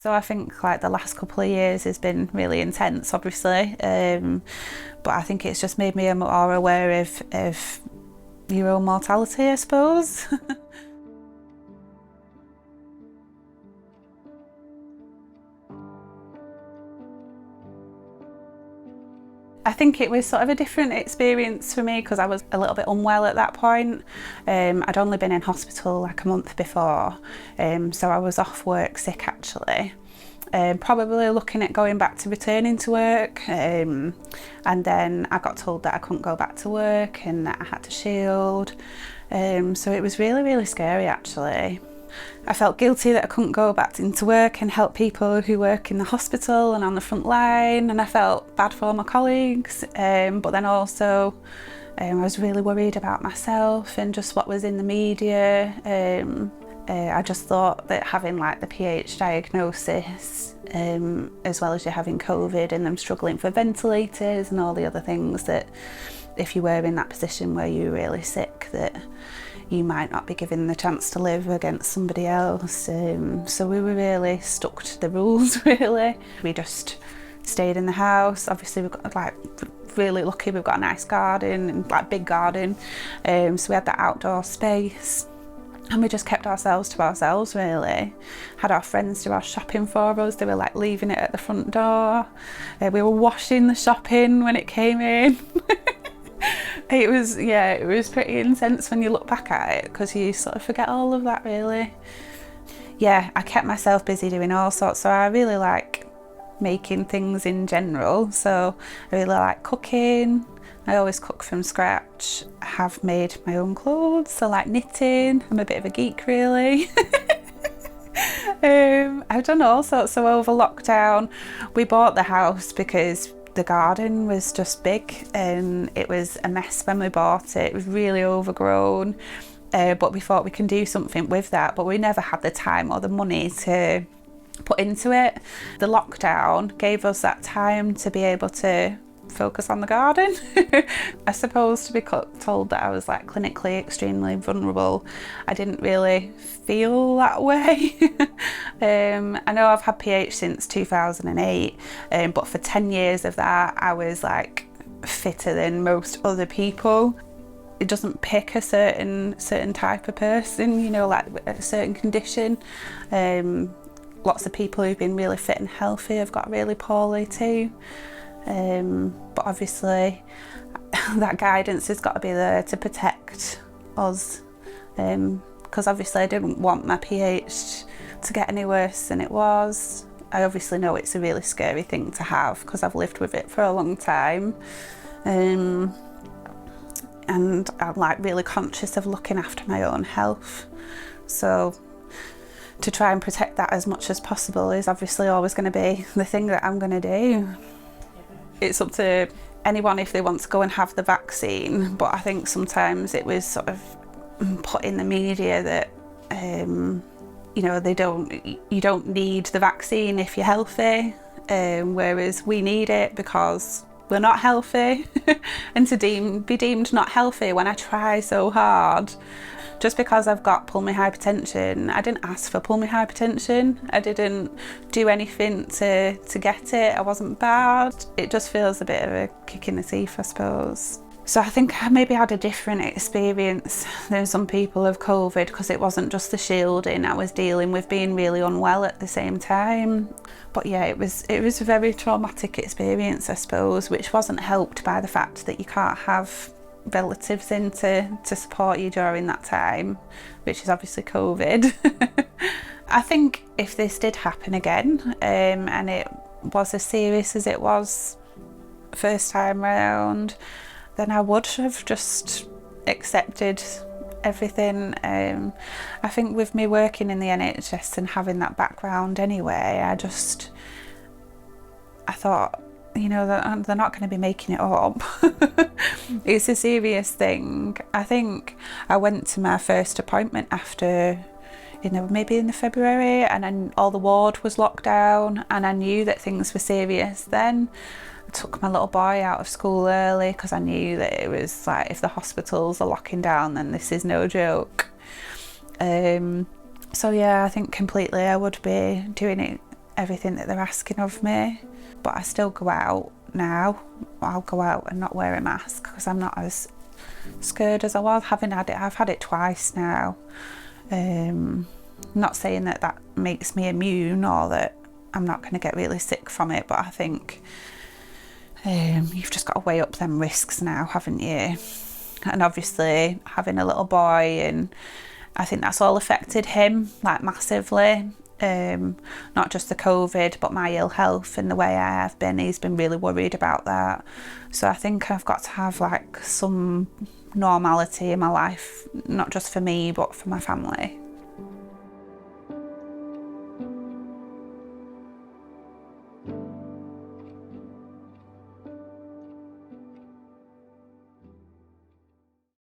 So I think like the last couple of years has been really intense, obviously, but I think it's just made me more aware of your own mortality, I suppose. I think it was sort of a different experience for me because I was a little bit unwell at that point. I'd only been in hospital like a month before, so I was off work sick actually. Probably looking at going back to returning to work, and then I got told that I couldn't go back to work and that I had to shield. So it was really, really scary actually. I felt guilty that I couldn't go back into work and help people who work in the hospital and on the front line, and I felt bad for my colleagues, but then also I was really worried about myself and just what was in the media. I just thought that having like the PH diagnosis, as well as you having COVID and them struggling for ventilators and all the other things, that if you were in that position where you were really sick, that you might not be given the chance to live against somebody else. So we were really stuck to the rules really. We just stayed in the house. Obviously we've got like really lucky, we've got a nice garden and like big garden, so we had that outdoor space. And we just kept ourselves to ourselves really. Had our friends do our shopping for us. They were like leaving it at the front door. We were washing the shopping when it came in. It was pretty intense when you look back at it because you sort of forget all of that really. Yeah, I kept myself busy doing all sorts, so I really like making things in general. So I really like cooking. I always cook from scratch. I have made my own clothes, so like knitting. I'm a bit of a geek really. I've done all sorts. So over lockdown, we bought the house because the garden was just big and it was a mess when we bought it. It was really overgrown, but we thought we can do something with that, but we never had the time or the money to put into it. The lockdown gave us that time to be able to focus on the garden. I suppose to be told that I was like clinically extremely vulnerable, I didn't really feel that way. I know I've had PH since 2008, but for 10 years of that I was like fitter than most other people. It doesn't pick a certain type of person, you know, like a certain condition. Lots of people who've been really fit and healthy have got really poorly too. But obviously that guidance has got to be there to protect us, because obviously I didn't want my PH to get any worse than it was. I obviously know it's a really scary thing to have because I've lived with it for a long time, and I'm like really conscious of looking after my own health. So to try and protect that as much as possible is obviously always going to be the thing that I'm going to do. It's up to anyone if they want to go and have the vaccine, but I think sometimes it was sort of put in the media that you know, you don't need the vaccine if you're healthy, whereas we need it because we're not healthy. And to be deemed not healthy when I try so hard. Just because I've got pulmonary hypertension, I didn't ask for pulmonary hypertension. I didn't do anything to get it. I wasn't bad. It just feels a bit of a kick in the teeth, I suppose. So I think I maybe had a different experience than some people of COVID because it wasn't just the shielding. I was dealing with being really unwell at the same time. But yeah, it was a very traumatic experience, I suppose, which wasn't helped by the fact that you can't have relatives in to support you during that time, which is obviously COVID. I think if this did happen again, and it was as serious as it was first time round, then I would have just accepted everything. I think with me working in the NHS and having that background anyway, I thought, you know, they're not going to be making it up. It's a serious thing. I think I went to my first appointment after, you know, maybe in the February, and then all the ward was locked down and I knew that things were serious then. I took my little boy out of school early because I knew that it was like, if the hospitals are locking down, then this is no joke. So yeah, I think completely I would be doing it everything that they're asking of me. But I still go out now. I'll go out and not wear a mask because I'm not as scared as I was having had it. I've had it twice now. Not saying that that makes me immune or that I'm not going to get really sick from it, but I think you've just got to weigh up them risks now, haven't you? And obviously having a little boy, and I think that's all affected him like massively. Not just the COVID, but my ill health and the way I have been. He's been really worried about that. So I think I've got to have like some normality in my life, not just for me, but for my family.